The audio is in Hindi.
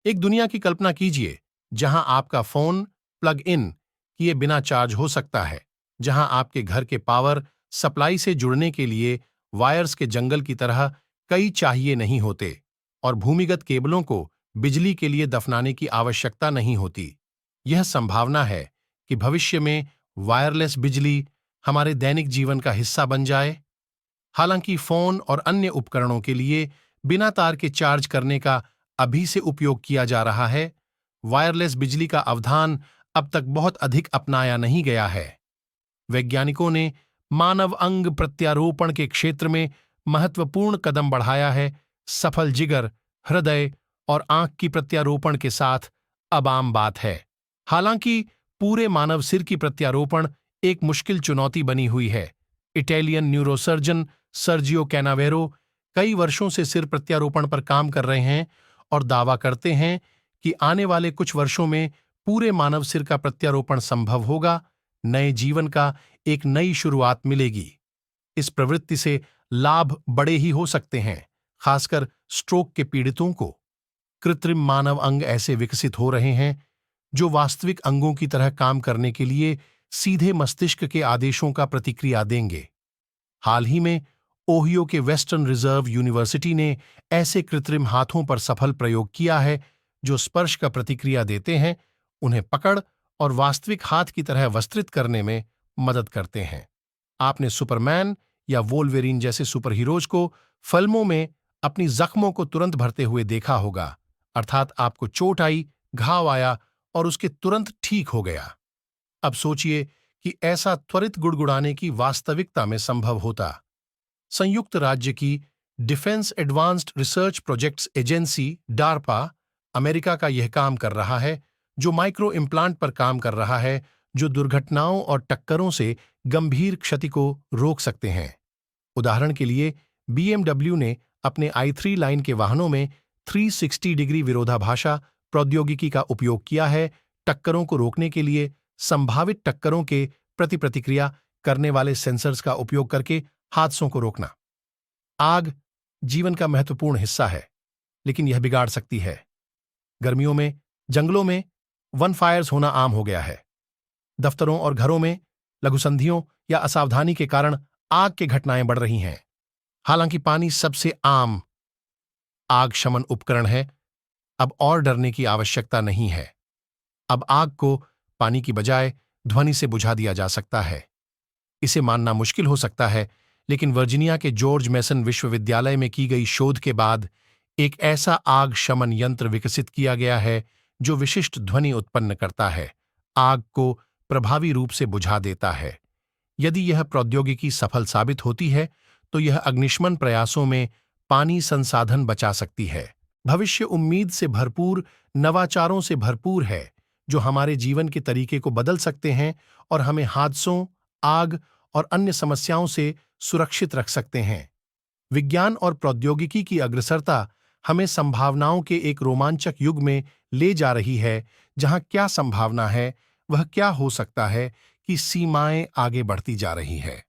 एक दुनिया की कल्पना कीजिए जहां आपका फोन प्लग इन किए बिना चार्ज हो सकता है, जहां आपके घर के पावर सप्लाई से जुड़ने के लिए वायर्स के जंगल की तरह कई चाहिए नहीं होते और भूमिगत केबलों को बिजली के लिए दफनाने की आवश्यकता नहीं होती। यह संभावना है कि भविष्य में वायरलेस बिजली हमारे दैनिक जीवन का हिस्सा बन जाए। हालांकि फोन और अन्य उपकरणों के लिए बिना तार के चार्ज करने का अभी से उपयोग किया जा रहा है, वायरलेस बिजली का अवधान अब तक बहुत अधिक अपनाया नहीं गया है। वैज्ञानिकों ने मानव अंग प्रत्यारोपण के क्षेत्र में महत्वपूर्ण कदम बढ़ाया है। सफल जिगर, हृदय और आंख की प्रत्यारोपण के साथ अब आम बात है। हालांकि पूरे मानव सिर की प्रत्यारोपण एक मुश्किल चुनौती बनी हुई है। इटालियन न्यूरोसर्जन सर्जियो कैनावेरो कई वर्षों से सिर प्रत्यारोपण पर काम कर रहे हैं और दावा करते हैं कि आने वाले कुछ वर्षों में पूरे मानव सिर का प्रत्यारोपण संभव होगा। नए जीवन का एक नई शुरुआत मिलेगी। इस प्रवृत्ति से लाभ बड़े ही हो सकते हैं, खासकर स्ट्रोक के पीड़ितों को। कृत्रिम मानव अंग ऐसे विकसित हो रहे हैं जो वास्तविक अंगों की तरह काम करने के लिए सीधे मस्तिष्क के आदेशों का प्रतिक्रिया देंगे। हाल ही में ओहियो के वेस्टर्न रिजर्व यूनिवर्सिटी ने ऐसे कृत्रिम हाथों पर सफल प्रयोग किया है जो स्पर्श का प्रतिक्रिया देते हैं, उन्हें पकड़ और वास्तविक हाथ की तरह वस्त्रित करने में मदद करते हैं। आपने सुपरमैन या वोल्वेरिन जैसे सुपर हीरोज को फिल्मों में अपनी जख्मों को तुरंत भरते हुए देखा होगा, अर्थात आपको चोट आई, घाव आया और उसके तुरंत ठीक हो गया। अब सोचिए कि ऐसा त्वरित गुड़गुड़ाने की वास्तविकता में संभव होता। संयुक्त राज्य की defence advanced research projects agency DARPA America का यह काम कर रहा है, जो माइक्रो इम्प्लांट पर काम कर रहा है जो दुर्घटनाओं और टक्करों से गंभीर क्षति को रोक सकते हैं। उदाहरण के लिए BMW ने अपने i3 लाइन के वाहनों में 360 डिग्री विरोधाभासा प्रौद्योगिकी का उपयोग किया है, टक्करों को रोकने के लिए संभावित टक्करों के प्रति प्रतिक्रिया करने वाले सेंसर्स का उपयोग करके हादसों को रोकना। आग जीवन का महत्वपूर्ण हिस्सा है, लेकिन यह बिगाड़ सकती है। गर्मियों में जंगलों में वन फायर्स होना आम हो गया है। दफ्तरों और घरों में लघुसंधियों या असावधानी के कारण आग की घटनाएं बढ़ रही हैं। हालांकि पानी सबसे आम आग शमन उपकरण है, अब और डरने की आवश्यकता नहीं है। अब आग को पानी की बजाय ध्वनि से बुझा दिया जा सकता है। इसे मानना मुश्किल हो सकता है, लेकिन वर्जीनिया के जॉर्ज मेसन विश्वविद्यालय में की गई शोध के बाद एक ऐसा आग शमन यंत्र विकसित किया गया है जो विशिष्ट ध्वनि उत्पन्न करता है, आग को प्रभावी रूप से बुझा देता है। यदि यह प्रौद्योगिकी सफल साबित होती है तो यह अग्निशमन प्रयासों में पानी संसाधन बचा सकती है। भविष्य उम्मीद से भरपूर, नवाचारों से भरपूर है जो हमारे जीवन के तरीके को बदल सकते हैं और हमें हादसों, आग और अन्य समस्याओं से सुरक्षित रख सकते हैं। विज्ञान और प्रौद्योगिकी की अग्रसरता हमें संभावनाओं के एक रोमांचक युग में ले जा रही है, जहां क्या संभावना है, वह क्या हो सकता है कि सीमाएं आगे बढ़ती जा रही है।